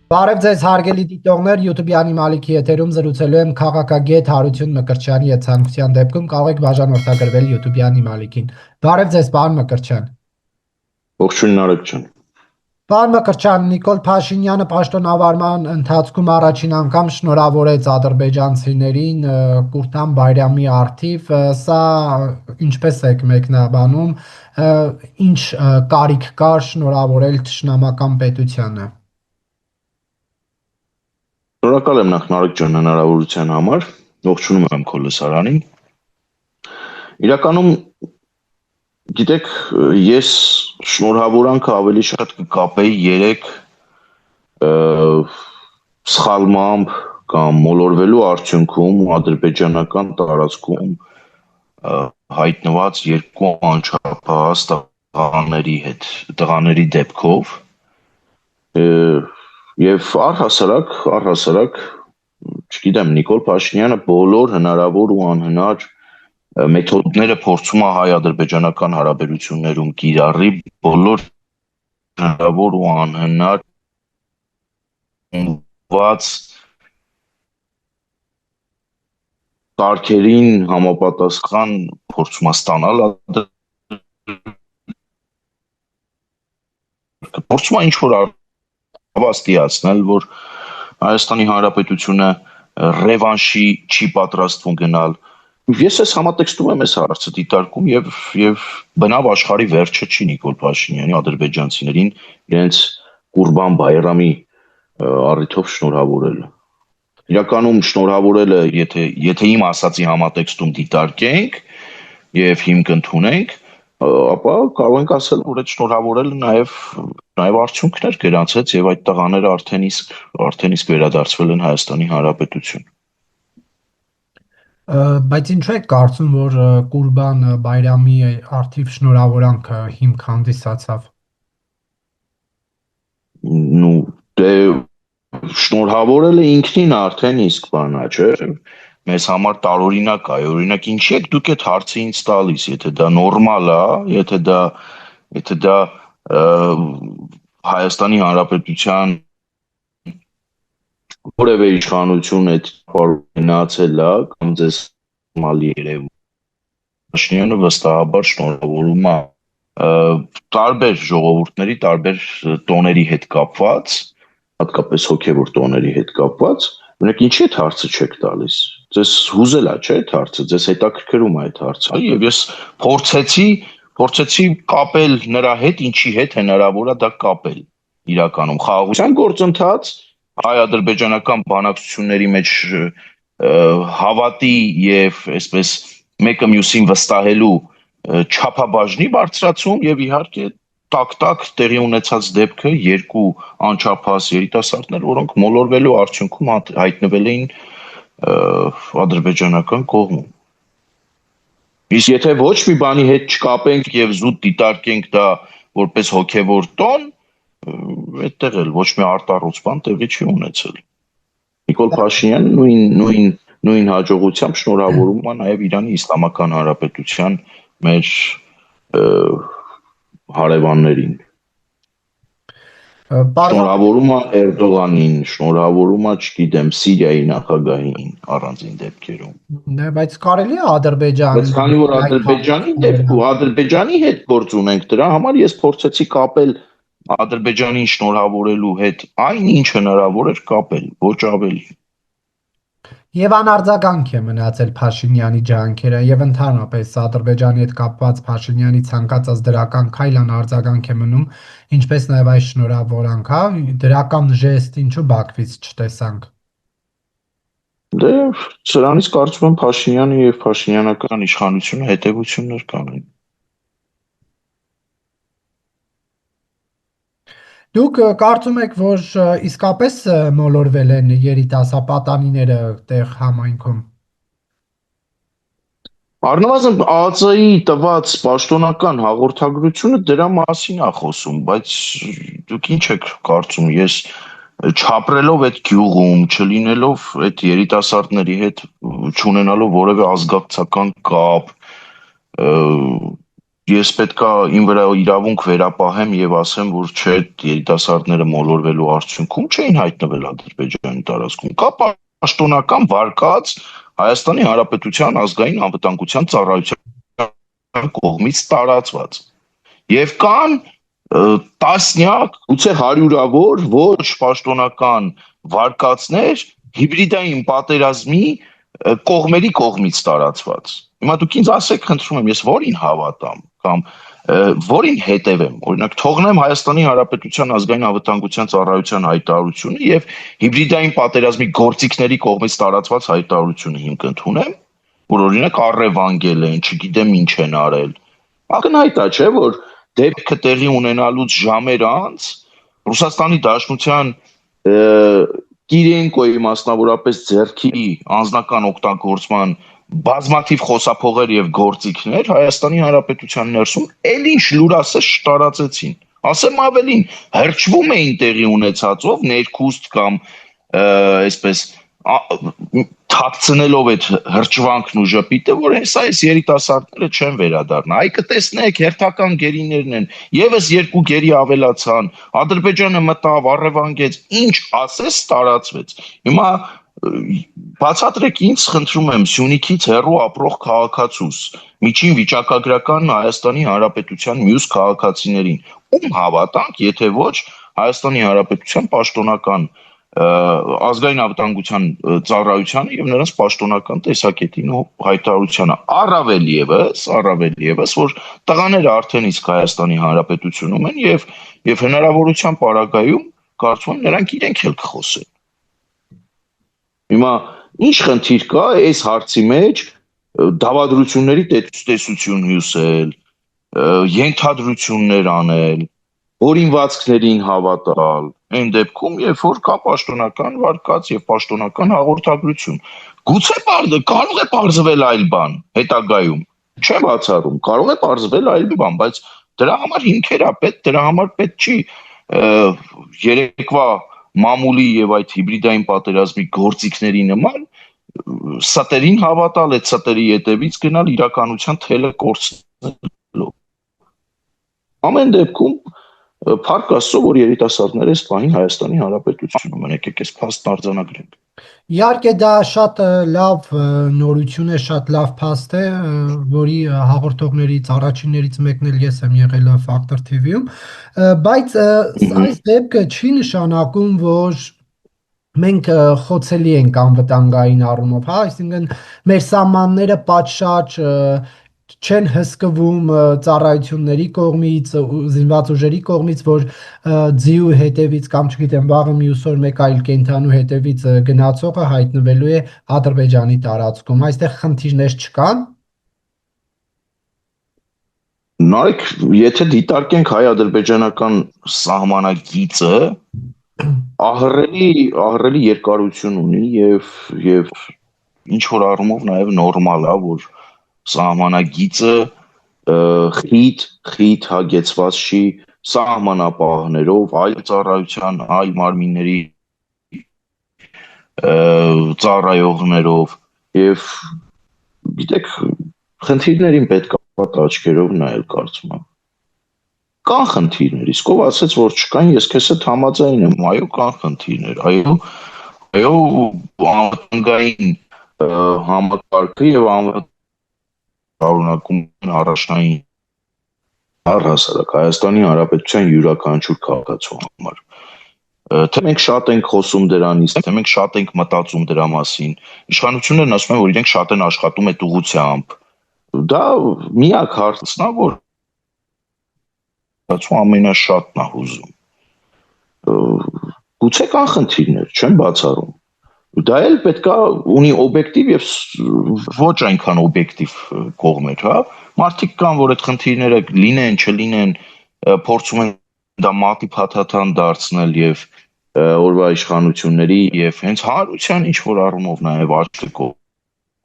Բարև ձեզ հարգելի դիտողներ, YouTube-յանի Մալիքի եթերում զրուցելու եմ քաղաքագետ Հարություն Մկրտչյանի հետ ցանկության դեպքում կարող եք բաժանորդագրվել YouTube-յանի Մալիքին։ Բարև ձեզ, պարոն Մկրտչյան։ Ողջույն Նարեկ ջան։ Պարոն Մկրտչյան, Նիկոլ Փաշինյանը պաշտոնավարման ընթացքում առաջին անգամ շնորհավորեց ադրբեջանցիներին Կուրտան Բայրամի առթիվ, սա ինչպես եք մեկնաբանում, ինչ կարիք կար շնորհավորել թշնամական պետությանը։ Շնորհակալ եմ նախ Նարեկ ջան հնարավորության համար, ողջունում եմ քո լսարանին։ Իրականում գիտեք, ես շնորհավորանքը ավելի շատ կկապեի երեք սխալմամբ կամ մոլորվելու արդյունքում ադրբեջանական տարածքում հայտնված երկու անչափահաս տղաների դեպքով եւ առհասարակ, չգիտեմ, Նիկոլ Փաշինյանը բոլոր հնարավոր ու անհնար մեթոդները փորձում է հայ-ադրբեջանական հարաբերություններում կիրառի, բոլոր հնարավոր ու անհնար կարգերին համապատասխան փորձում է ստանալ, փորձում է ինչ-որ հավաստիացնել, որ Հայաստանի Հանրապետությունը ռևանշի չի պատրաստվում գնալ։ Ես այս համատեքստում եմ այս հարցը դիտարկում եւ բնավ աշխարհի վերջը չի Նիկոլ Փաշինյանի ադրբեջանցիներին իրենց Կուրբան Բայրամի առիթով շնորհավորելը։ Իրականում շնորհավորելը, եթե իմ ասացի համատեքստում դիտարկենք եւ հիմք ընդունենք, ապա կարող ենք ասել, որ այդ շնորհավորելը նաեւ արդյունքներ գրանցեց եւ այդ տղաները արդեն իսկ վերադարձվել են Հայաստանի Հանրապետություն։ Բայց ինչու եք կարծում, որ Կուրբան Բայրամի առթիվ շնորհավորանքը հիմք հանդիսացավ։ Ну, դե շնորհավորելը ինքնին արդեն իսկ բանա, չէ՞։ Մեզ համար տարօրինակ է, օրինակ ինչի եք դուք այդ հարցը ինձ տալիս, եթե դա նորմալ է, եթե դա Հայաստանի Հանրապետության որևէ իշխանություն այդ պարունակել է կամ ձեզ նորմալ երևում։ Փաշինյանը վստահաբար շնորհավորում է տարբեր ժողովուրդների, տարբեր տոների հետ կապված, հատկապես հոգևոր տոների հետ կապված, օրինակ ինչի այդ հարցը չեք տալիս։ Ձեզ հուզել է, չէ՞, այդ հարցը, ձեզ հետաքրքրում է այդ հարցը։ Եվ ես փորձեցի կապել նրա հետ, ինչի հետ հնարավոր է դա կապել։ Իրականում խաղաղության գործընթաց, հայ-ադրբեջանական բանակցությունների մեջ հավատի եւ այսպես մեկը մյուսին վստահելու չափաբաժնի բարձրացում եւ իհարկե տակ-տակ տեղի ունեցած դեպքը երկու անչափահաս երիտասարդներ, որոնք մոլորվելու արդյունքում հայտնվել էին ադրբեջանական կողմում։ Իսկ եթե ոչ մի բանի հետ չկապենք եւ զուտ դիտարկենք դա որպես հոգեվոր տոն, այդտեղ էլ ոչ մի արտառոց բան տեղի չի ունեցել։ Նիկոլ Փաշինյանը նույն հաջողությամբ շնորհավորում է նաեւ Իրանի Իսլամական Հանրապետության մեր հարևաններին։ Շնորհավորում է Էրդողանին, շնորհավորում է, չգիտեմ, Սիրիայի նախագահին առանձին դեպքերում։ Բայց կարելի է Ադրբեջանը։ Բայց քանի որ Ադրբեջանի հետ գործ ունենք, դրա համար ես փորձեցի կապել Ադրբեջանին շնորհավորելու հետ այն ինչ հնարավոր էր կապել, ոչ ավելի։ Եվ անարձագանք է մնացել Փաշինյանի ջանքերը եւ ընդհանրապես Ադրբեջանի հետ կապված Փաշինյանի ցանկացած դրական քայլ անարձագանք է մնում, ինչպես նաեւ այս շնորհավորանքը, դրական ժեստ ինչու Բաքվից չտեսանք։ Դե սրանից կարծում եմ Փաշինյանը եւ փաշինյանական իշխանությունը հետեւություններ կանեն։ Դուք կարծում եք, որ իսկապես մոլորվել են երիտասապատանիները տեղ համայնքում։ Առնվազն ԱԱԾ-ի տված պաշտոնական հաղորդագրությունը դրա մասին է խոսում, բայց դուք ինչ եք կարծում, ես չապրելով այդ գյուղում, չլինելով այդ երիտասարդների հետ, չունենալով որևէ ազգակցական կապ, ես պետքա իմ վրա իրավունք վերապահեմ եւ ասեմ, որ չէ, երիտասարդները մոլորվելու արդյունքում չէին հայտնվել Ադրբեջանի տարածքում։ Կա պաշտոնական վարկած Հայաստանի Հանրապետության ազգային անվտանգության ծառայության կողմից տարածված։ Եվ կան տասնյակ, գուցե հարյուրավոր ոչ պաշտոնական վարկածներ հիբրիդային պատերազմի կողմերի կողմից տարածված։ Հիմա դուք ինձ ասեք, խնդրում եմ, ես որին հավատամ կամ որին հետևեմ, օրինակ թողնեմ Հայաստանի Հանրապետության ազգային անվտանգության ծառայության հայտարարությունը եւ հիբրիդային պատերազմի գործիքների կողմից տարածված հայտարարությունը հիմք ընդունեմ, որ օրինակ առևանգել են, չգիտեմ ինչ են արել։ Ակնհայտ է, չէ, որ դեպքը տեղի ունենալուց ժամեր անց Ռուսաստանի Դաշնության Կիրենկոյի մասնավորապես ձեռքի անձնական օգտագործման բազմաթիվ խոսափողեր եւ գործիքներ Հայաստանի Հանրապետության ներսում էլ ինչ լուրասես տարածեցին։ Ասեմ ավելին, հրճվում էին տեղի ունեցածով ներքուստ կամ այսպես թաքցնելով այդ հրճվանքն ու ժպիտը, որ հեսա այս երիտասարդները չեն վերադառնա։ Այ կտեսնեք, հերթական գերիներն են, եւս երկու գերի ավելացան, Ադրբեջանը մտավ, առևանգեց, ինչ ասես տարածվեց։ Հիմա բացատրեք ինձ, խնդրում եմ, Սյունիքից հեռու ապրող քաղաքացուս, միջին վիճակագրական Հայաստանի Հանրապետության մյուս քաղաքացիներին, ում հավատանք, եթե ոչ Հայաստանի Հանրապետության պաշտոնական ազգային անվտանգության ծառայությանը եւ նրանց պաշտոնական տեսակետին ու հայտարարությանը առավել եւս որ տղաները արդեն իսկ Հայաստանի Հանրապետությունում են եւ հնարավորության պարագայում կարծում եմ նրանք իրենք էլ կխոսեն։ Հիմա ինչ խնդիր կա այս հարցի մեջ դավադրությունների տեսություն հյուսել, ենթադրություններ անել, օրինվածքներին հավատալ, այն դեպքում, երբ որ կա պաշտոնական վարկած եւ պաշտոնական հաղորդագրություն։ Գուցե կարող է պարզվել այլ բան հետագայում, չեմ բացառում, կարող է պարզվել այլ բան, բայց դրա համար հիմքեր է պետք, դրա համար պետք չի երեկվա մամուլի եւ այդ հիբրիդային պատերազմի գործիքների նման սատերին հավատալ, այդ սատերի ետևից գնալ իրականության թելը կորցնելով։ Ամեն դեպքում Փառք Աստծո, որ երիտասարդները այս պահին Հայաստանի Հանրապետությունում են, եկեք այս փաստն արձանագրենք։ Իհարկե դա շատ լավ նորություն է, շատ լավ փաստ է, որի հաղորդողներից առաջիններից մեկն էլ ես եմ եղել Factor TV-ում, բայց այս դեպքը չի նշանակում, որ մենք խոցելի ենք անվտանգային առումով, հա, այսինքն մեր սահմանները պատշաճ չեն հսկվում ծառայությունների կողմից, զինված ուժերի կողմից, որ ձիու հետևից կամ չգիտեմ վաղը մյուս օր մեկ այլ կենդանու հետևից գնացողը հայտնվելու է Ադրբեջանի տարածքում։ Այստեղ խնդիրներ չկան։ Նայեք, եթե դիտարկենք հայ-ադրբեջանական սահմանագիծը, ահռելի երկարություն ունի եւ ինչ որ առումով նաեւ նորմալ է, որ սահմանագիծը խիտ հագեցված չի սահմանապահներով, այլ ծառայության, այլ մարմինների ծառայողներով եւ գիտեք, խնդիրներին պետք է աչքերով նայել, կարծում եմ։ Կան խնդիրներ, իսկ ով ասեց, որ չկան, ես քեզ հետ համաձայն եմ, այո, կան խնդիրներ, այո, անվտանգային համակարգը եւ շարունակում են առաջնային առհասարակ Հայաստանի Հանրապետության յուրաքանչյուր քաղաքացու համար։ Թե մենք շատ ենք խոսում դրանից, թե մենք շատ ենք մտածում դրա մասին, իշխանություններն ասում են, որ իրենք շատ են աշխատում այդ ուղղությամբ։ Դա միակ հարցն է, որ ամենաշատն է հուզում։ Գուցե կան խնդիրներ, չեմ բացառում։ Դա էլ պետքա ունի օբյեկտիվ եւ ոչ այնքան օբյեկտիվ կողմեր, հա։ Մարդիկ կան, որ այդ խնդիրները լինեն, չլինեն, փորձում են դա մատի փաթաթան դարձնել եւ օրվա իշխանությունների եւ հենց հանրության ինչ որ առումով նաեւ աչքով։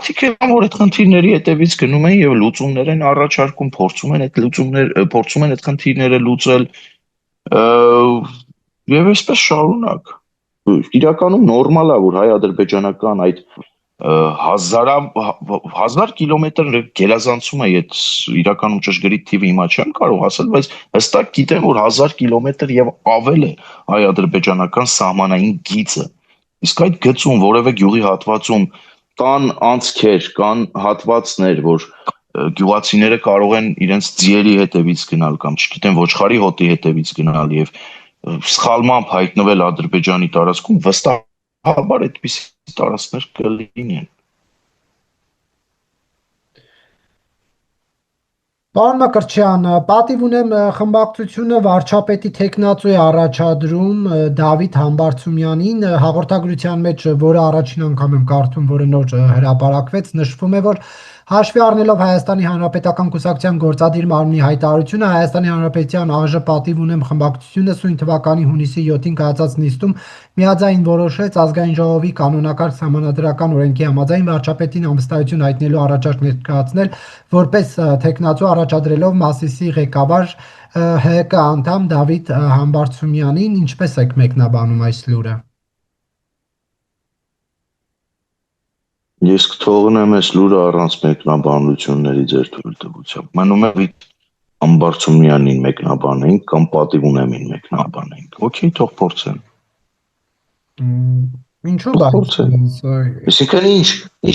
Մարդիկ են, որ այդ խնդիրների հետևից գնում են եւ լուծումներ են առաջարկում, փորձում են այդ խնդիրները լուծել եւ այսպես շարունակ։ Իրականում նորմալ է, որ հայ-ադրբեջանական այդ 1000 կիլոմետր գերազանցում է, այդ իրականում ճշգրիտ թիվը հիմա չեմ կարող ասել, բայց հստակ գիտեմ, որ 1000 կիլոմետր եւ ավել է հայ-ադրբեջանական սահմանային գիծը։ Իսկ այդ գծում որևէ գյուղի հատվածում կան անցքեր, կան հատվածներ, որ գյուղացիները կարող են իրենց ձիերի հետևից գնալ կամ չգիտեմ ոչխարի հոտի հետևից գնալ եւ սխալմամբ հայտնվել Ադրբեջանի տարածքում, վստահաբար այդպիսի տարածքներ կլինեն։ Պարոն Մկրտչյան, պատիվ ունեմ խմբակցությունը վարչապետի թեկնածու է առաջադրում Դավիթ Համբարձումյանին, հաղորդագրության մեջ, որը առաջին անգամ եմ կարդում, որը նոր հրապարակվեց, նշվում է, որ հաշվի առնելով Հայաստանի Հանրապետական Կուսակցության գործադիր մարմնի հայտարարությունը, Հայաստանի Հանրապետության ԱԺ պատիվ ունեմ խմբակցությունը սույն թվականի հունիսի 7-ին կայացած նիստում միաձայն որոշեց ազգային ժողովի կանոնակարգ սահմանադրական օրենքի համաձայն վարչապետին ամսնայություն հայտնելու առաջարկ ներկայացնել, որպես թեկնածու առաջադրելով Մասիսի ղեկավար ՀԿ անդամ Դավիթ Համբարձումյանին, ինչպես եք մեկնաբանում այս լուրը։ Ես կթողնեմ այս լուրը առանց մեկնաբանությունների ձեր թույլտվությամբ։ Մնում է Դավիթ Համբարձումյանին մեկնաբանենք կամ պատիվ ունեմին մեկնաբանենք։ Okay, թող փորձեն։ Ինչու՞ բայց։ Այսինքն ինչ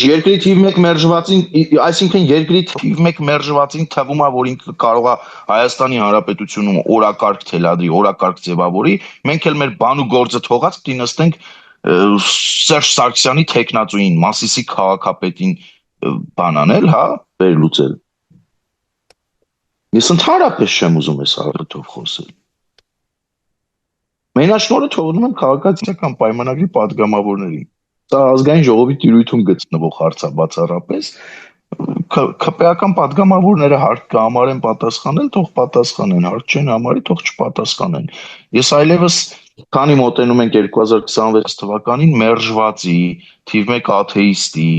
երկրի թիվ 1 մերժվածին, այսինքն երկրի թիվ 1 մերժվածին թվում է, որ ինքը կարող է Հայաստանի Հանրապետությունում օրակարգ թելադրի, օրակարգ ձևավորի, մենք էլ մեր բան ու գործը թողած պիտի նստենք Սերժ Սարգսյանի թեկնածուին, Մասիսի քաղաքապետին բան անել, հա, վերլուծել։ Ես ընդհանրապես չեմ ուզում այս առիթով խոսել։ Մենաշնորհը թողնում եմ քաղաքացիական պայմանագրի падգամավորներին։ Սա ազգային ժողովի տիրույթում գտնվող հարց է բացառապես։ ՔՊ-ական падգամավորները հարկ կհամարեն պատասխանել, թող պատասխանեն, հարկ չեն համարի, թող չպատասխանեն։ Ես այլևս քանի մոտենում ենք 2026 թվականին մերժվածի, թիվ 1 աթեիստի,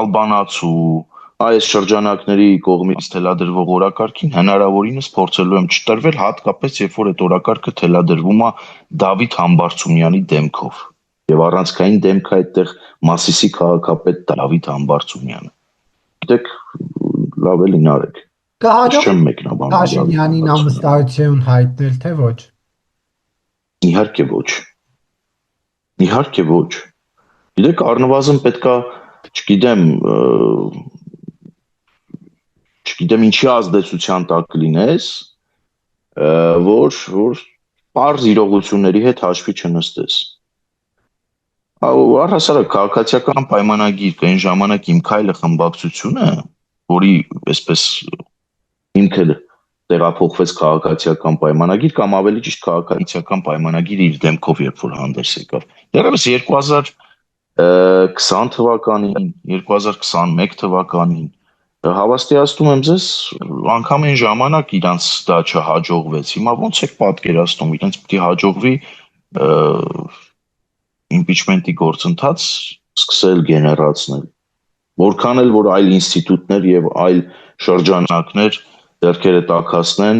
ալբանացու, այս շրջանակների կողմից թելադրվող օրակարգին հնարավորինս փորձելու եմ չտրվել, հատկապես երբ որ այդ օրակարգը թելադրվում է Դավիթ Համբարձումյանի դեմքով։ Եվ առանցքային դեմքը այդտեղ Մասիսի քաղաքապետ Դավիթ Համբարձումյանը։ Գիտեք, լավ էլի նարեք։ Չեմ մեկնաբանում։ Փաշինյանին ամսնայություն հայտնել, թե ոչ։ Իհարկե ոչ։ Իհարկե ոչ։ Գիտեք, առնվազն պետքա, չգիտեմ ինչի ազդեցության տակ լինես, որ պարզ իրողությունների հետ հաշվի չնստես։ Առհասարակ քաղաքացիական պայմանագիր կային ժամանակ իմ քայլը խմբակցությունը, որի այսպես հիմքը տեղափոխվեց քաղաքացիական պայմանագիր կամ ավելի ճիշտ քաղաքացիական պայմանագիր իր դեմքով երբ որ հանդես եկավ։ Դեռևս 2020 թվականին, 2021 թվականին հավաստիացնում եմ ձեզ, անգամ այն ժամանակ իրանց դա չհաջողվեց։ Հիմա ոնց եք պատկերացնում, իրենց պիտի հաջողվի impeachment-ի գործընթաց սկսել գեներացնել։ Որքան էլ որ այլ ինստիտուտներ եւ այլ շրջանակներ ձեռքերը տաքացնեն,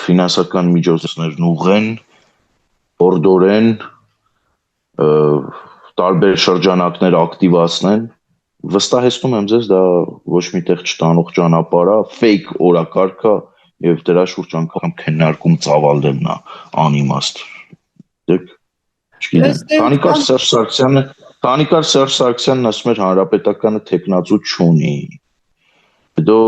ֆինանսական միջոցներն ուղղեն, օրդորեն, տարբեր շրջանակներ ակտիվացնեն, վստահեցնում եմ ձեզ դա ոչ միտեղ չտանող ճանապարհ է, fake օրակարգ է եւ դրա շուրջ անգամ քննարկում ծավալելն է անիմաստ։ Դեք Տանիկար Սերժ Սարգսյանն ասում էր հանրապետականը թեկնածու չունի։ Հետո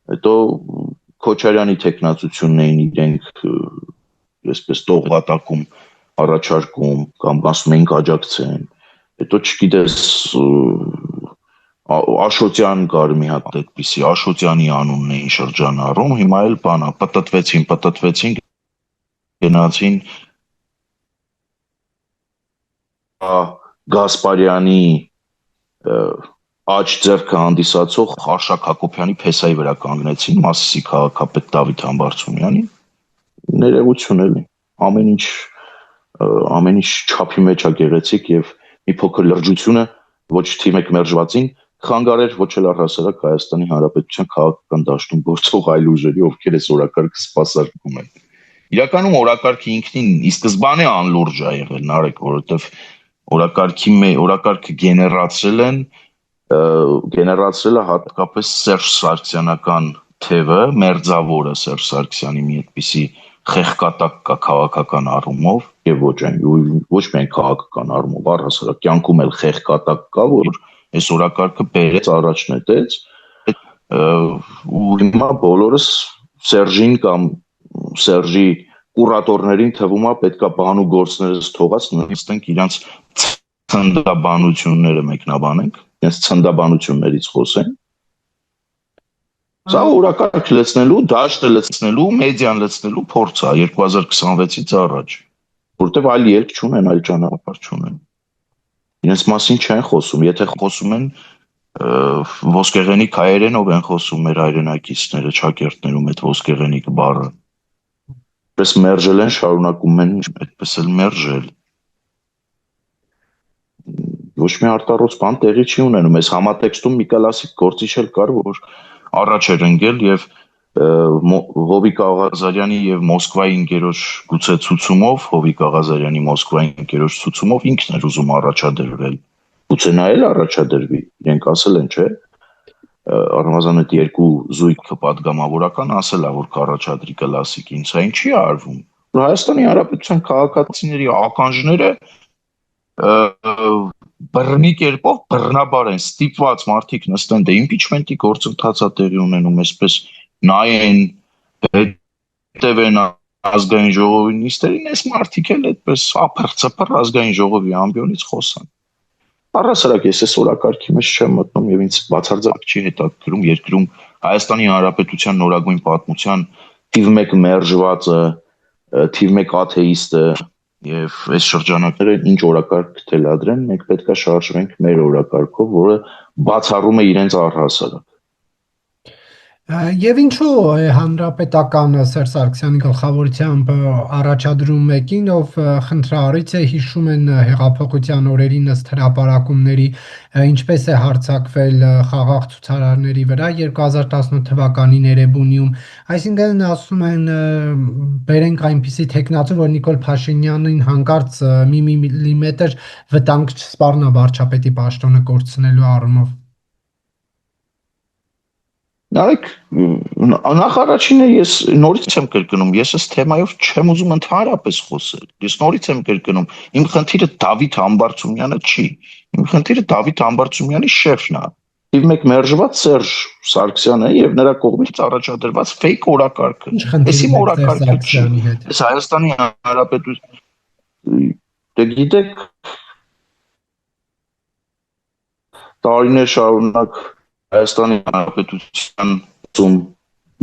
Քոչարյանի թեկնածությունն էին իրենք այսպես տողվատակում առաջարկում կամ ասում էին աջակցեն։ Հետո չգիտես Աշոտյան կար մի հատ այդպիսի, Աշոտյանի անունն էին շրջանառում, հիմա էլ բանա, պտտվեցին, գնացին Գասպարյանի աջ ձեռքը հանդիսացող Արշակ Հակոբյանի փեսայի վրա կանգնեցին Մասիսի քաղաքապետ Դավիթ Համբարձումյանին։ Ներողություն էլի, ամեն ինչ չափի մեջ է գեղեցիկ եւ մի փոքր լրջությունը ոչ թիվ 1 մերժվածին խանգարեր, ոչ էլ առհասարակ Հայաստանի Հանրապետության քաղաքական դաշտում գործող այլ ուժերի, ովքեր այս օրակարգը սպասարկում են։ Իրականում օրակարգը ինքնին ի սկզբանե անլուրջ է եղել, նարեկ, որովհետեւ օրակարգը գեներացրել է հատկապես Սերժ Սարգսյանական թևը, մերձավորը Սերժ Սարգսյանի մի այդպիսի խեղկատակ կա քաղաքական առումով եւ ոչ միայն քաղաքական առումով, առհասարակ կյանքում էլ խեղկատակ կա, որ այս օրակարգը բերեց առաջ նետեց ու հիմա բոլորս Սերժին կամ Սերժի կուրատորներին թվում է պետքա բանու գործներս թողած նստենք իրանց ցնդաբանությունները մեկնաբանենք, իրենց ցնդաբանություններից խոսենք։ Սա օրակարգ լցնելու, դաշտը լցնելու, մեդիան լցնելու փորձ է 2026-ից առաջ, որտեվ այլ ելք չունեն, այլ ճանապարհ չունեն։ Իրենց մասին չեն խոսում, եթե խոսում են ոսկեղենիկ հայերենով են խոսում մեր հայրենակիցները, ճակերտներում այդ ոսկեղենիկ բառը։ Պես մերժել են, շարունակում են այդպես էլ մերժել։ Ոչ մի արտառոց բան տեղի չի ունենում, այս համատեքստում մի կլասիկ գործիչ էլ կար, որ առաջ էր ընկել եւ Հովիկ Աղազարյանի եւ Մոսկվայի ընկերոջ գուցե ցուցումով, Հովիկ Աղազարյանի Մոսկվայի ընկերոջ ցուցումով ինքն էր ուզում առաջադրվել։ Գուցե նա էլ առաջադրվի, իրենք ասել են, չէ՞։ Առնվազն այդ երկու զույգը պատգամավորական ասել է, որ կառաջադրի կլասիկ, ինձ այն չի արվում։ Հայաստանի Հանրապետության քաղաքացիների ականջները բռնի կերպով բռնաբար են ստիպված մարդիկ նստեն, դե իմպիչմենտի գործընթացա տեղի ունենում, այսպես նայեն, հետևեն ազգային ժողովի նիստերին, այս մարդիկ էլ այդպես ափր-ծփր ազգային ժողովի ամբիոնից խոսան։ Առհասարակ ես այս օրակարգի մեջ չեմ մտնում եւ ինձ բացարձակ չի հետաքրքրում երկրում Հայաստանի Հանրապետության նորագույն պատմության թիվ 1 մերժվածը, թիվ 1 աթեիստը եւ այս շրջանակները ինչ օրակարգ թելադրեն, մենք պետք է շարժվենք մեր օրակարգով, որը բացառում է իրենց առհասարակ։ Եվ ինչու հանրապետական Սերժ Սարգսյանի գլխավորությամբ առաջադրում մեկին, ով խնդրարից է, հիշում են հեղափոխության օրերին ըստ հրապարակումների, ինչպես է հարձակվել խաղաղ ցուցարարների վրա 2018 թվականին Էրեբունիում, այսինքն ասում են բերենք այնպիսի տեխնացու, որ Նիկոլ Փաշինյանին հանկարծ մի միլիմետր վտանգ չսպառնա վարչապետի պաշտոնը կորցնելու առումով։ Նայեք, նախ առաջինը ես նորից եմ կրկնում, ես այս թեմայով չեմ ուզում ընդհանրապես խոսել։ Ես նորից եմ կրկնում, իմ խնդիրը Դավիթ Համբարձումյանը չի։ Իմ խնդիրը Դավիթ Համբարձումյանի շեֆն է։ Թիվ 1 մերժված Սերժ Սարգսյանը եւ նրա կողմից առաջադրված ֆեյք օրակարգը։ Այս իմ օրակարգը չի։ Այս Հայաստանի Հանրապետություն, դե գիտեք, տարիներ շարունակ Հայաստանի Հանրապետության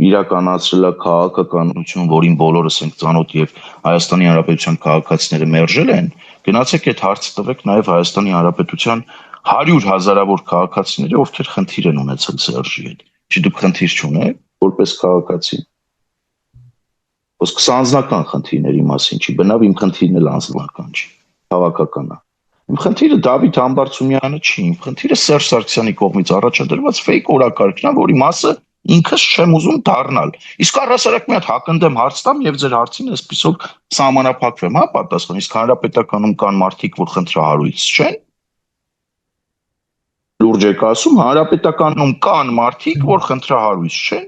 իրականացրել է քաղաքականություն, որին բոլորս ենք ծանոթ եւ Հայաստանի Հանրապետության քաղաքացիները մերժել են, գնացեք այդ հարցը տվեք նաեւ Հայաստանի Հանրապետության 100 հազարավոր քաղաքացիների, ովքեր խնդիր են ունեցել Սերժի հետ։ Չի դուք խնդիր չունեք որպես քաղաքացի։ Ոսկ սա անձնական խնդիրների մասին չի, բնավ իմ խնդիրն էլ անձնական չի, քաղաքական է։ Իմ խնդիրը Դավիթ Համբարձումյանը չի, իմ խնդիրը Սերժ Սարգսյանի կողմից առաջադրված ֆեյք օրակարգն է, որի մասը ինքս չեմ ուզում դառնալ։ Իսկ առհասարակ մի հատ հակընդդեմ հարց տամ եւ ձեր հարցին այսպիսով սահմանափակվեմ, հա, պատասխան։ Իսկ հանրապետականում կան մարդիկ, որ խնդրահարույց չեն։ Լուրջ եք ասում, հանրապետականում կան մարդիկ, որ խնդրահարույց չեն։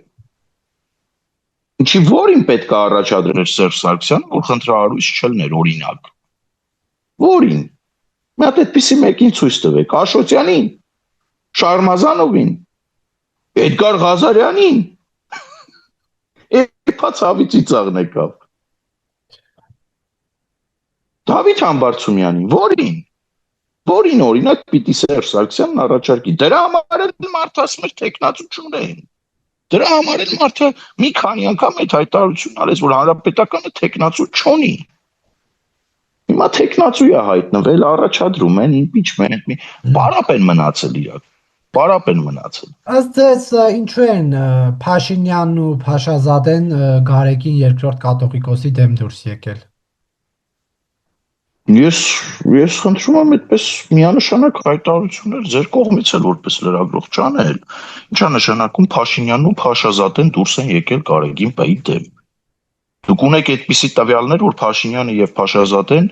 Ինչի որին պետք է առաջադրեր Սերժ Սարգսյանը, որ խնդրահարույց չլներ, օրինակ։ Որին։ Մի հատ այդպիսի մեկին ցույց տվեք, Աշոտյանին, Շարմազանովին, Էդգար Ղազարյանին։ Էփած հավիցի ծաղն եկավ։ Դավիթ Համբարձումյանին, որին օրինակ պիտի Սերժ Սարգսյանն առաջարկի։ Դրա համար էլ մարդը ասում էր տեխնացու չունեն։ Դրա համար էլ մարդը մի քանի անգամ այդ հայտարարությունն արեց, որ հանրապետականը տեխնացու չունի։ Հիմա տեխնացու է հայտնվել, առաջադրում են իմպիչմենտ, պարապ են մնացել իրակ, պարապ են մնացել։ Ըստ ձեզ ինչու են Փաշինյանն ու Փաշազադեն Գարեգին երկրորդ կաթողիկոսի դեմ դուրս եկել։ Ես խնդրում եմ այդպես միանշանակ հայտարարություններ ձեր կողմից էլ որպես լրագրող չանել։ Ինչա նշանակում Փաշինյանն ու Փաշազադեն դուրս են եկել Գարեգին Բ-ի դեմ։ Դուք ունեք այդպիսի տվյալներ, որ Փաշինյանը եւ Փաշազադեն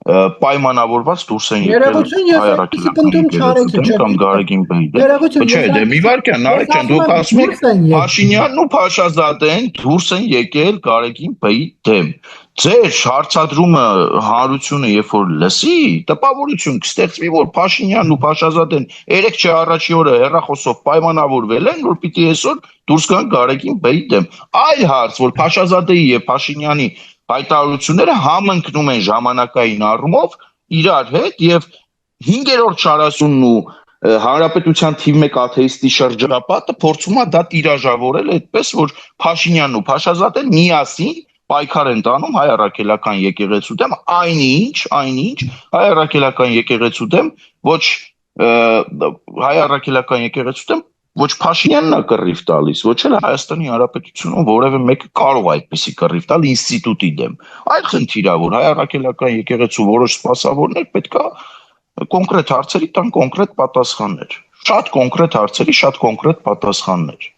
պայմանավորված դուրս են եկել Ներողություն, ես հայ այդպիսի առաքելական պնդում եկեղեցու չարեցի, դեմ չէ՞, կամ Գարեգին Բեի դեմ։ ներողություն, Չէ, ես դե մի այդպիսի վարքան, ես Նարեկ ջան, ասում դուք եմ ասում եք դուրս են եկել։ Փաշինյանն ու Փաշազադեն դուրս են եկել Գարեգին Բեի դեմ։ Ձեր հարցադրումը հանրությունը երբ որ լսի, տպավորություն կստեղծվի, որ Փաշինյանն ու Փաշազադեն 3 չէ առաջի օրը հեռախոսով պայմանավորվել են, որ պիտի այսօր դուրս գան Գարեգին Բեի դեմ։ Այլ հարց, որ Փաշազադեի եւ Փաշինյանի հայտարարությունները համընկնում են ժամանակային առումով իրար հետ եւ 5-րդ 40-ն ու Հանրապետության թիվ 1 աթեիստի շրջապատը փորձում է դա տիրաժավորել այդպես, որ Փաշինյանն ու Փաշազատեն միասին պայքար են տանում հայ առաքելական եկեղեցու դեմ, այնինչ հայ առաքելական եկեղեցու դեմ ոչ հայ առաքելական եկեղեցու դեմ ոչ Փաշինյանն է կռիվ տալիս, ոչ էլ Հայաստանի Հանրապետությունում որևէ մեկը կարող է այդպիսի կռիվ տալ ինստիտուտի դեմ։ Այլ խնդիր է, որ հայ առաքելական եկեղեցու որոշ սպասավորներ պետք է կոնկրետ հարցերի տան կոնկրետ պատասխաններ։ Շատ կոնկրետ հարցերի, շատ կոնկրետ պատասխաններ։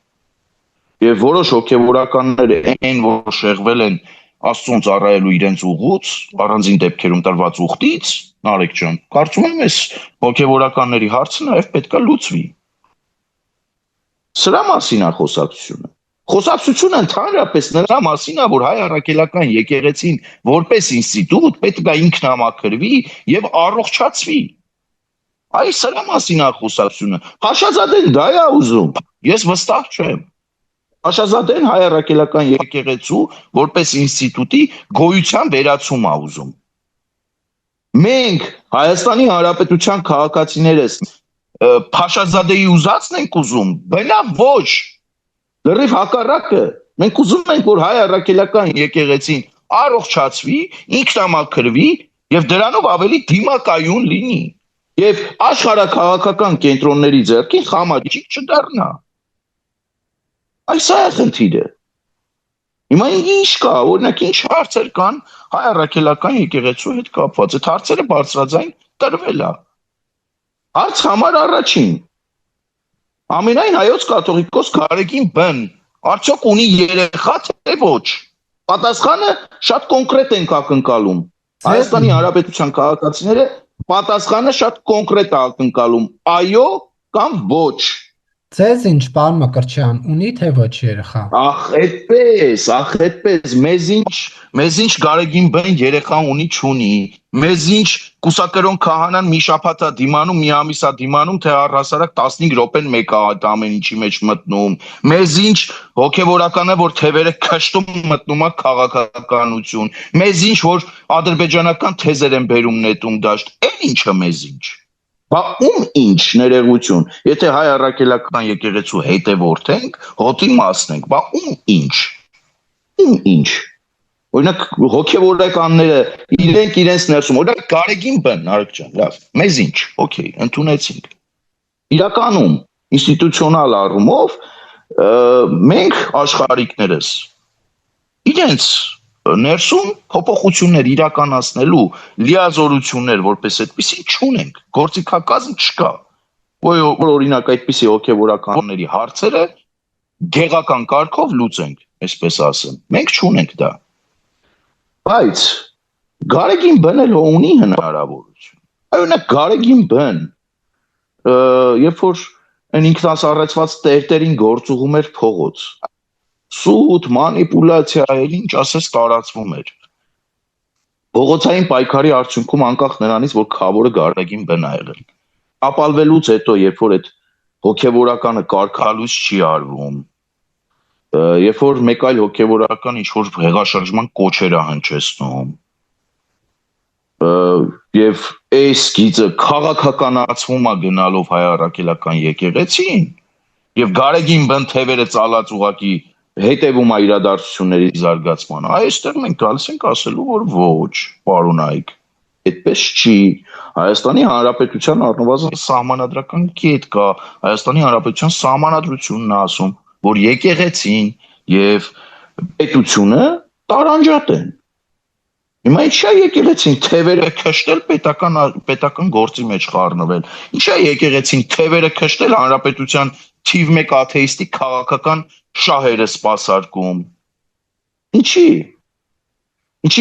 Եվ որոշ հոգևորականներ այն, որ շեղվել են Աստծուն ծառայելու իրենց ուղուց, առանձին դեպքերում տրված ուխտից, Նարեկ ջան, կարծում եմ այս հոգևորականների հարցը նաև պետք է լուծվի։ Սրա մասին է խոսակցությունը։ Խոսակցությունը ընդհանրապես նրա մասին է, որ հայ առաքելական եկեղեցին որպես ինստիտուտ պետք է ինքնամաքրվի եւ առողջացվի։ Այս սրա մասին է խոսակցությունը։ Փաշազադեն դա է ուզում։ Ես վստահ չեմ։ Փաշազադեն հայ առաքելական եկեղեցու որպես ինստիտուտի գոյության վերացում է ուզում։ Մենք Հայաստանի Հանրապետության քաղաքացիներս Փաշազադեի ուզածն ենք ուզում, բնավ ոչ։ Լրիվ հակառակը, մենք ուզում ենք, որ հայ առաքելական եկեղեցին առողջացվի, ինքնամաքրվի եւ դրանով ավելի դիմակայուն լինի եւ աշխարհակաղակական կենտրոնների ձեռքին խամաճիկ չդառնա։ Այս է խնդիրը։ Հիմա ինչ կա, օրինակ ինչ հարցեր կան հայ առաքելական եկեղեցու հետ կապված, այդ հարցերը բարձրաձայն տրվել է։ Հարց համար առաջին Ամենայն հայոց կաթողիկոս Գարեգին Բեն արդյոք ունի երեխա թե ոչ։ Պատասխանը շատ կոնկրետ ենք ակնկալում։ Հայաստանի Հանրապետության քաղաքացիները պատասխանը շատ կոնկրետ է ակնկալում՝ այո կամ ոչ։ Ձեզ ինչ, պարոն Մկրտչյան, ունի թե ոչ երեխա։ Ախ, այդպես, մեզ ինչ Գարեգին Բեն երեխա ունի չունի։ Մեզ ինչ կուսակրոն քահանան մի շաբաթ է դիմանում, մի ամիս է դիմանում, թե առհասարակ 15 րոպեն մեկ է այդ ամեն ինչի մեջ մտնում։ Մեզ ինչ հոգևորականը, որ թևերը քշտում մտնում է քաղաքականություն։ Մեզ ինչ որ ադրբեջանական թեզեր են բերում նետում դաշտ։ Այն ինչը մեզ ինչ։ Բա ում ինչ ներողություն, եթե հայ առաքելական եկեղեցու հետևորդ ենք, հոտի մասն ենք, բա ում ինչ։ Օրինակ հոգևորականները իրենց ներսում, օրինակ Գարեգին Բեն, Նարեկ ջան, լավ, մեզ ինչ, օքեյ, ընդունեցինք։ Իրականում ինստիտուցիոնալ առումով մենք աշխարհիկներս իրենց ներսում փոփոխություններ իրականացնելու լիազորություններ որպես այդպեսին չունենք, գործիքակազմ չկա, որ օրինակ այդպիսի հոգևորականների հարցերը գեղական կարգով լուծենք, այսպես ասեմ, մենք չունենք դա, բայց Գարեգին Բեն էլ ունի հնարավորություն, օրինակ Գարեգին Բեն, երբ որ այն ինքնասառեցված տերտերին գործուղում էր փողոց, սուտ, մանիպուլացիա, ինչ ասես տարածվում էր։ Փողոցային պայքարի արդյունքում անկախ նրանից, որ քավորը Գարեգին Բեն ա եղել։ Ապալվելուց հետո, երբ որ այդ հոգևորականը կարգալույս չի արվում, երբ որ մեկ այլ հոգևորական ինչ որ հեղաշրջման կոչեր է հնչեցնում, եւ այս գիծը քաղաքականացվում է գնալով հայ առաքելական եկեղեցին, եւ Գարեգին Բեն թևերը ծալած ուղակի հետևում է իրադարձությունների զարգացմանը, այստեղ մենք գալիս ենք ասելու, որ ոչ, պարոնայք, այդպես չի։ Հայաստանի Հանրապետության առնվազն սահմանադրական կետ կա, Հայաստանի Հանրապետության սահմանադրությունն է ասում, որ եկեղեցին եւ պետությունը տարանջատ են։ Հիմա ինչա եկեղեցին թևերը քշտել պետական գործի մեջ խառնվել։ Ինչա եկեղեցին թևերը քշտել Հանրապետության թիվ 1 աթեիստի քաղաքական շահերը սպասարկում։ Ինչի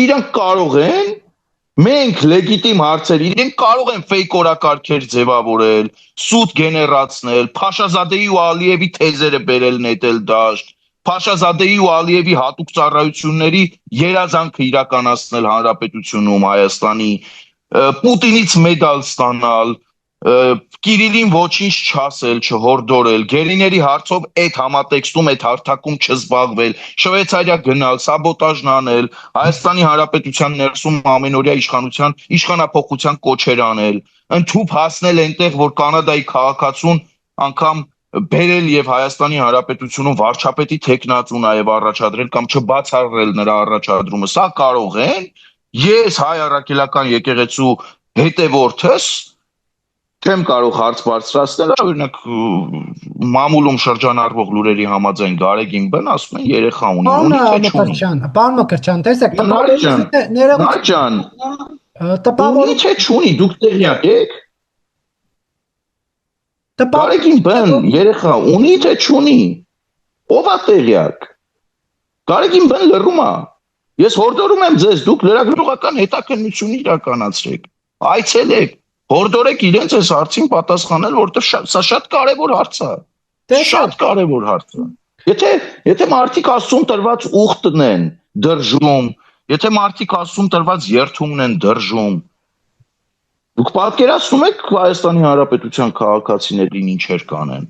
իրանք կարող են Մենք լեգիտիմ հարցեր, իրենք կարող են ֆեյք օրակարգեր ձևավորել, սուտ գեներացնել, Փաշազադեի ու Ալիևի թեզերը բերել նետել դաշտ, Փաշազադեի ու Ալիևի հատուկ ծառայությունների երազանքը իրականացնել հանրապետությունում Հայաստանի, Պուտինից մեդալ ստանալ, Կիրիլին ոչինչ չասել, չհորդորել, գերիների հարցով այդ համատեքստում, այդ հարթակում չզբաղվել, Շվեյցարիա գնալ, սաբոտաժն անել, Հայաստանի Հանրապետության ներսում ամենօրյա իշխանափոխության կոչեր անել, ընդհուպ հասնել այնտեղ, որ Կանադայի քաղաքացուն անգամ բերել եւ Հայաստանի Հանրապետությունում վարչապետի թեկնածու նաեւ առաջադրել կամ չբացառել նրա առաջադրումը, սա կարող են։ Ես հայ առաքելական եկեղեցու հետևորդս չեմ կարող հարց բարձրացնել, օրինակ մամուլում շրջանառվող լուրերի համաձայն Գարեգին Բն ասում են երեխա ունի, ունի թե չունի։ Պարոն Մկրտչյան, տեսեք, Նարեջան, ունի թե չունի, դուք տեղյակ եք։ Գարեգին Բն երեխա ունի թե չունի։ Ով է տեղյակ։ Գարեգին Բն լռում է։ Ես հորդորում եմ ձեզ, դուք լրագրողական հետաքննություն իրականացրեք։ Այցելեք, հորդորեք իրենց այս հարցին պատասխանել, որովհետև սա շատ կարևոր հարց է։ Շատ կարևոր հարց է։ Եթե մարդիկ Աստծուն տրված ուխտն են դրժում, եթե մարդիկ Աստծուն տրված երթումն են դրժում, դուք պատկերացնում եք Հայաստանի Հանրապետության քաղաքացիներին ինչեր կանեն։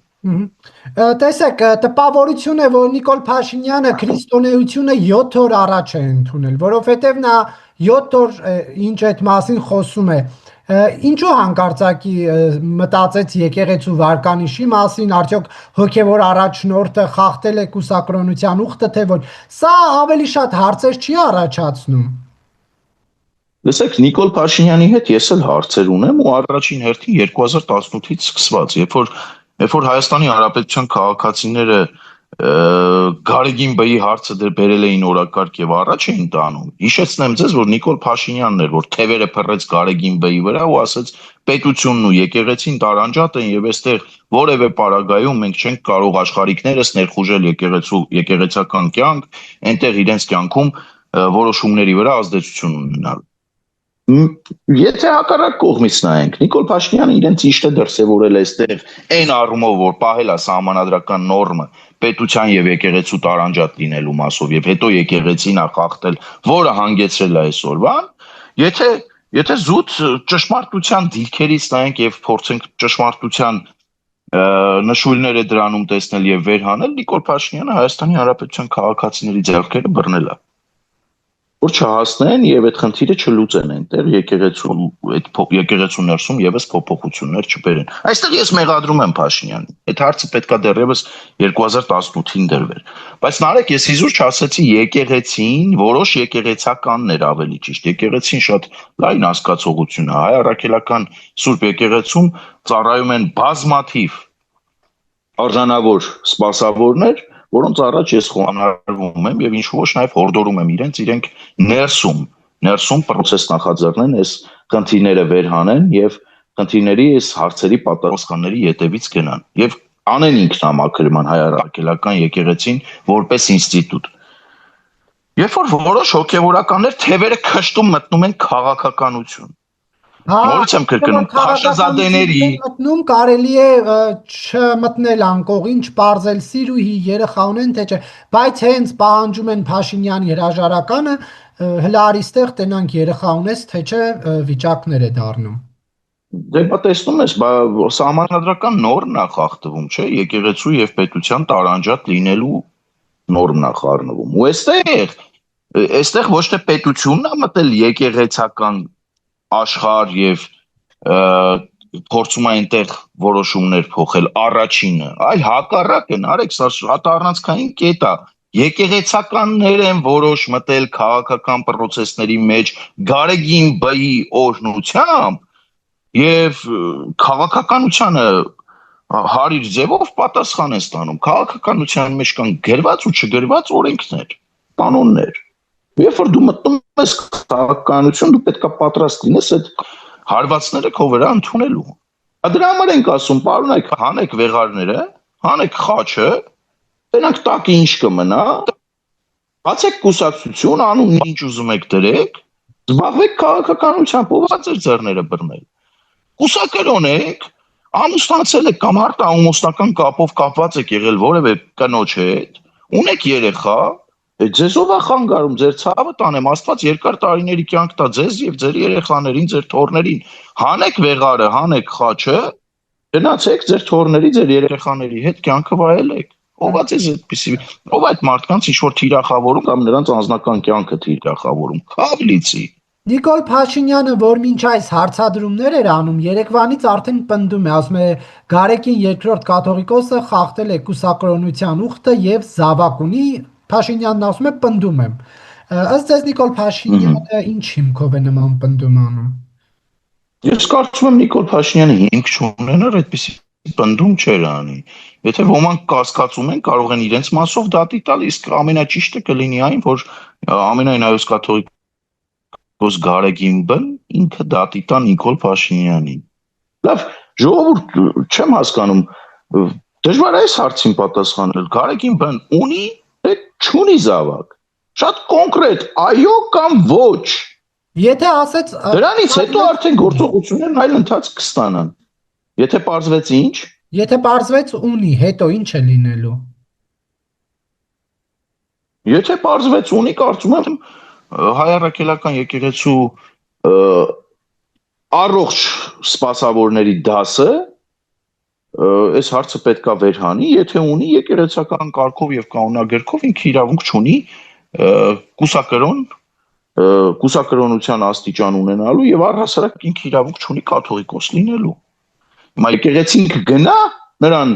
Տեսեք, տպավորություն է, որ Նիկոլ Փաշինյանը քրիստոնեությունը 7 օր առաջ է ընդունել, որովհետև նա 7 օր ինչ այդ մասին խոսում է։ Ինչու հանկարծակի մտածեց եկեղեցու վարկանիշի մասին, արդյոք հոգևոր առաջնորդը խախտել է կուսակրոնության ուխտը, թե ոչ։ Սա ավելի շատ հարցեր չի առաջացնում։ Լսեք, Նիկոլ Փաշինյանի հետ ես էլ հարցեր ունեմ ու առաջին հերթին 2018-ից սկսված, երբ որ Հայաստանի Հանրապետության քաղաքացիները Գարեգին Բ-ի հարցը բերել էին օրակարգ եւ առաջ էին տանում։ Հիշեցնեմ ձեզ, որ Նիկոլ Փաշինյանն էր, որ թևերը փռեց Գարեգին Բ-ի վրա ու ասաց պետությունն ու եկեղեցին տարանջատ են եւ այստեղ որևէ պարագայում մենք չենք կարող աշխարհիկներս ներխուժել եկեղեցական կյանք, այնտեղ իրենց կյանքում որոշումների վրա ազդեցություն ունենալ։ Եթե հակառակ կողմից նայենք, Նիկոլ Փաշինյանը իրենց իշտը դրսևորել է այստեղ այն առումով, որ պահել է սահմանադրական նորմը պետության եւ եկեղեցու տարանջատ լինելու մասով եւ հետո եկեղեցին է խախտել, որը հանգեցրել է այսօրվան, եթե զուտ ճշմարտության դիրքերից նայենք եւ փորձենք ճշմարտության նշույլները դրանում տեսնել եւ վերհանել, Նիկոլ Փաշինյանը Հայաստանի Հանրապետության քաղաքացիների ձեռքերը բռնել է, որ չհասնեն եւ այդ խնդիրը չլուծեն այնտեղ եկեղեցու ներսում եւս փոփոխություններ չբերեն։ Այստեղ ես մեղադրում եմ Փաշինյանին։ Այդ հարցը պետքա դեռևս 2018-ին դրվեր։ Բայց նարեկ ես իզուր չասեցի եկեղեցին, որոշ եկեղեցականներ ավելի ճիշտ։ Եկեղեցին շատ լայն հասկացողություն է։ Հայ առաքելական Սուրբ եկեղեցում ծառայում են բազմաթիվ արժանավոր սպասավորներ, որոնց առաջ ես խոհանարվում եմ եւ ինչ ոչ նաեւ հորդորում եմ իրենք ներսում process նախաձեռնեն, այս խնդիրները վերհանեն եւ խնդիրների այս հարցերի պատասխանների յետևից գնան եւ անեն ինքնամաքրման հայ առաքելական եկեղեցին որպես ինստիտուտ։ Երբ որ որոշ հոգեվորականներ թևերը քշտում մտնում են քաղաքականություն, նորից եմ կրկնում, Փաշազադեների մտնում կարելի է չմտնել անկողին, չպարզել սիրուհի, երեխա ունեն թե չէ, բայց հենց պահանջում են Փաշինյանի հրաժարականը, հլարիստեղ տենանք երեխա ունես թե չէ վիճակներ է դառնում։ Դե տեսնում ես, սահմանադրական նորմն է խախտվում, չէ, եկեղեցու եւ պետության տարանջատ լինելու նորմն է խառնվում։ Ու այստեղ ոչ թե պետությունն է մտել եկեղեցական աշխարհ եւ փորձում է այնտեղ որոշումներ փոխել առաջինը, այլ հակառակն, արեք, սա շատ առանցքային կետ է։ Եկեղեցականներ են որոշ մտել քաղաքական process-ների մեջ Գարեգին Բ-ի օրհնությամբ եւ քաղաքականությանը հարիր ձևով պատասխան են ստանում։ Քաղաքականության մեջ կան գրված ու չգրված օրենքներ, կանոններ։ Երբ որ դու մտնում ես քաղաքականություն, դու պետք է պատրաստ լինես այդ հարվածները քո վրա ընդունելու։ Դրա համար ենք ասում, պարոնայք, հանեք վեղարները, հանեք խաչը, տենանք տակը ինչ կմնա, բացեք կուսակցություն, անուն ինչ ուզում եք դրեք, Զբաղվեք քաղաքականությամբ, ով է ձեր ձեռները բռնել։ Կուսակրոն եք, ամուսնացել եք կամ արտահանումոստական կապով կապված եք եղել որևէ կնոջ հետ, ունեք երեխա, ձեզ ով է խանգարում, ձեր ցավը տանեմ, Աստված երկար տարիների կյանք տա ձեզ եւ ձեր երեխաներին, ձեր թոռներին, հանեք վեղարը, հանեք խաչը, գնացեք ձեր թոռների, ձեր երեխաների հետ կյանքը վայելեք։ Ով է ձեզ այդպեսի, ով այդ մարդկանց ինչ որ թիրախավորում կամ նրանց անձնական կյանքը թիրախավորում, խավլիցի։ Նիկոլ Փաշինյանը, որ մինչ այս հարցադրումներ էր անում, Երևանից արդեն պնդում է, ասում է Գարեգին երկրորդ կաթողիկոսը խախտել է կուսակրոնության ուխտը եւ զավակ ունի, Փաշինյանն ասում է պնդում եմ։ Ըստ ձեզ Նիկոլ Փաշինյանը ինչ հիմքով է նման պնդում անում։ Ես կարծում եմ Նիկոլ Փաշինյանը հիմք չունենար այդպեսի պնդում չէր անի։ Եթե ոմանք կասկածում են, կարող են իրենց մասով դատի տալ, իսկ ամենաճիշտը կլինի այն, որ ամենայն հայոց կաթողիկոս Գարեգին ինքը դատի տա Նիկոլ Փաշինյանին։ Լավ, ժողովուրդ, չեմ հասկանում, դժվար է այս հարցին պատասխանել։ Գարեգին ունի, թե չունի զավակ։ Շատ կոնկրետ, այո կամ ոչ։ Եթե ասեց Դրանից հետո արդեն գործողություններն այլ ընթացք կստանան։ Եթե պարզվեց ինչ։ Եթե պարզվեց ունի, հետո ինչ է լինելու։ Եթե պարզվեց ունի, կարծում եմ հայ առաքելական եկեղեցու առողջ սպասավորների դասը այս հարցը պետքա վերհանի, եթե ունի եկեղեցական կարգով եւ կանոնագրքով ինքը իրավունք չունի կուսակրոնության աստիճան ունենալու եւ առհասարակ ինքը իրավունք չունի կաթողիկոս լինելու։ Հիմա եկեղեցին կգնա նրան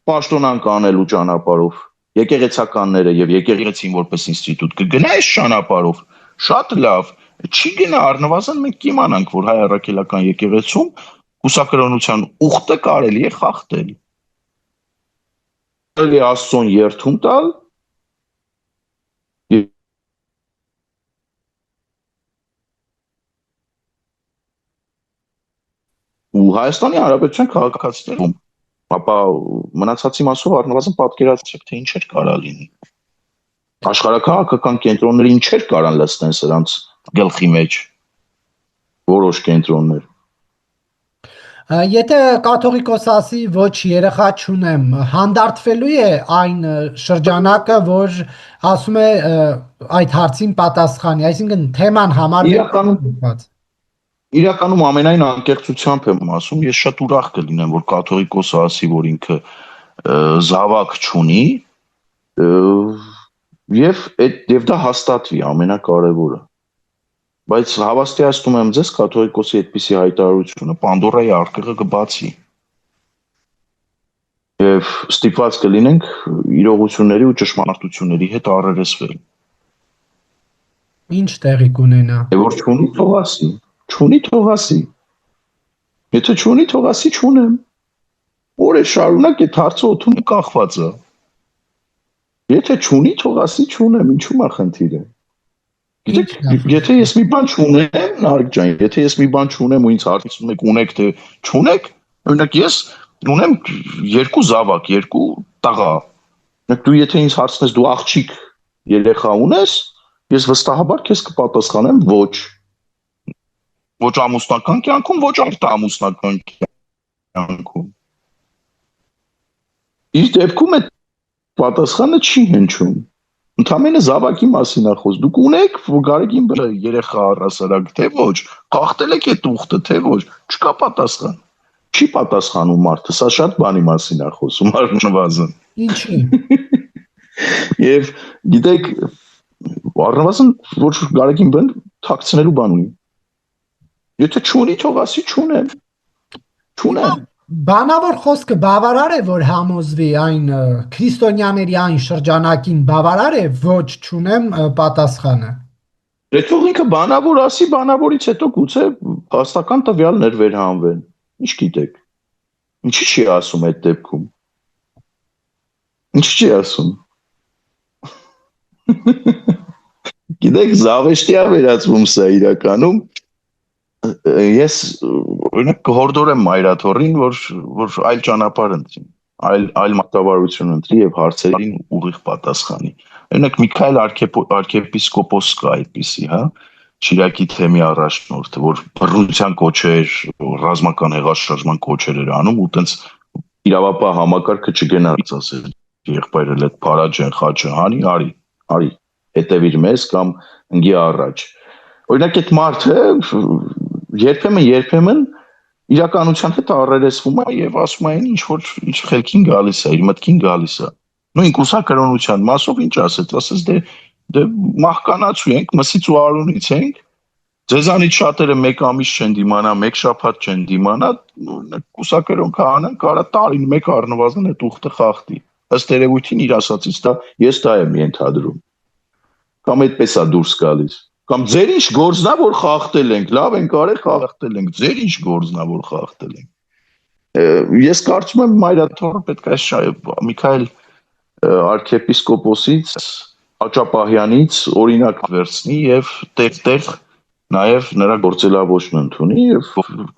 պաշտոնանկ անելու ճանապարհով, եկեղեցականները եւ եկեղեցին որպես ինստիտուտ կգնա այս ճանապարհով, շատ լավ, չի գնա, առնվազն մենք կիմանանք, որ հայ առաքելական եկեղեցում կուսակրոնության ուխտը կարելի է խախտել։ Կարելի է Աստծուն երդում տալ ու Հայաստանի Հանրապետության քաղաքացիներում, ապա մնացածի մասով առնվազն պատկերացրեք, թե ինչեր կարա լինի։ Աշխարհակաղակական կենտրոնները ինչեր կարան լցնեն սրանց գլխի մեջ որոշ կենտրոններ։ Եթե կաթողիկոս ասի ոչ երեխա չունեմ, հանդարտվելու է այն շրջանակը, որ ասում է այդ հարցին պատասխանի, այսինքն թեման համարվի։ Իրականում ամենայն անկեղծությամբ եմ ասում, ես շատ ուրախ կլինեմ, որ կաթողիկոսը ասի, որ ինքը զավակ չունի, եւ դա հաստատվի, ամենակարևորը։ Բայց հավաստիացնում եմ ձեզ կաթողիկոսի այդպիսի հայտարարությունը Պանդորայի արկղը կբացի։ Եվ ստիպված կլինենք իրողությունների ու ճշմարտությունների հետ առերեսվել։ Ինչ տեղի կունենա։ Որ չունի, թող ասի։ Չունի, թող ասի։ Եթե չունի, թող ասի չունեմ։ Օրեր շարունակ այդ հարցը օդում կախված է։ Եթե չունի, թող ասի չունեմ, ինչու՞ է խնդիրը։ Գիտեք, եթե ես մի բան չունեմ, Նարեկ ջան, եթե ես մի բան չունեմ ու ինձ հարցնում եք ունեք թե չունեք, օրինակ ես ունեմ 2 զավակ, 2 տղա։ Դու եթե ինձ հարցնես դու աղջիկ երեխա ունես, ես վստահաբար քեզ կպատասխանեմ ոչ։ Ոչ ամուսնական կյանքում, ոչ արտամուսնական կյանքում։ Իր դեպքում այդ պատասխանը չի հնչում։ Ընդամենը զավակի մասին է խոսքը։ Դուք ունեք Գարեգին երեխա առհասարակ թե ոչ, խախտել եք այդ ուխտը թե ոչ, չկա պատասխան։ Չի պատասխանում մարդը, սա շատ բանի մասին է խոսում, առնվազն։ Ինչի։ Եվ գիտեք, առնվազն որ Գարեգին թաքցնելու բան ունի։ Եթե չունի, թող ասի չունեմ։ Չունեմ։ Բանավոր խոսքը բավարար է, որ համոզվի այն քրիստոնյաների այն շրջանակին բավարար է, ոչ չունեմ պատասխանը։ Դե թող ինքը բանավոր ասի, բանավորից հետո գուցե հաստական տվյալներ վերհանվեն։ Ինչ գիտեք։ Ինչի՞ չի ասում այդ դեպքում։ Ինչի՞ չի ասում։ Գիտեք, զավեշտի է վերածվում սա իրականում։ Ես օրինակ կհորդորեմ մայրաթորին, որ այլ ճանապարհ ընտրի, այլ մարտավարություն ընտրի եւ հարցերին ուղիղ պատասխանի։ Օրինակ Միքայել arczepiskopos կա այդպիսի, հա, Շիրակի թեմի առաջնորդը, որ բռնության կոչեր, ռազմական հեղաշրջման կոչեր էր անում ու տենց իրավապահ համակարգը չգնաց ասել եղբայրը այդ փարաջեն խաչը հանի, արի, հետևիր մեզ կամ ընկի առաջ։ Օրինակ այդ մարդը երբեմն իրականության հետ առերեսվում է եւ ասում է ինչ խելքին գալիս է, իր մտքին գալիս է։ Նույն կուսակրոնության մասով ինչ ասես դե մահկանացու ենք, մսից ու արունից ենք, ձեզանից շատերը մեկ ամիս չեն դիմանա, մեկ շաբաթ չեն դիմանա, կուսակրոն քահանան կարա տարին մեկ առնվազն այդ ուխտը խախտի։ Ըստ երևույթին իր ասածից ես դա եմ ենթադրում։ Կամ այդպես է դուրս գալիս։ Կամ ձեր ինչ գործնա որ խախտել ենք, լավ ենք արել խախտել ենք, ձեր ինչ գործնա որ խախտել ենք։ Ես կարծում եմ Մայրաթորը պետք է Միքայել arczepiskopos-ից Աճապահյանից օրինակ վերցնի եւ տեղ նաեւ նրա գործելավոճն ընդունի եւ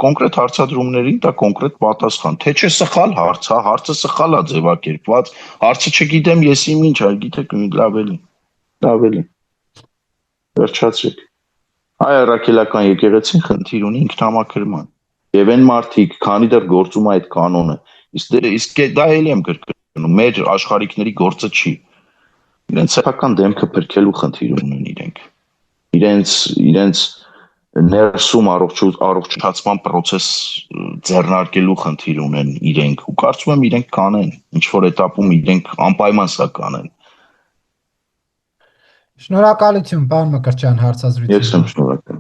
կոնկրետ հարցադրումներին տա կոնկրետ պատասխան։ Թե չէ սխալ հարցը սխալ է ձևակերպված, հարցը չգիտեմ ես իմ ինչ, այլ գիտեք լավ էլի։ Վերջացրեք։ Հայ առաքելական եկեղեցին խնդիր ունի ինքնամաքրման։ Եվ այն մարդիկ, քանի դեռ գործում է այդ կանոնը, իսկ դա էլի եմ կրկնում, մեր աշխարհիկների գործը չի։ Իրենց սեփական դեմքը փրկելու խնդիր ունեն իրենց ներսում առողջացման process ձեռնարկելու խնդիր ունեն իրենք ու կարծում եմ իրենք կանեն, ինչ որ этаպում իրենք անպայման սա կանեն։ Շնորհակալություն, պարոն Մկրտչյան, հարցազրույցի Ես եմ շնորհակալ։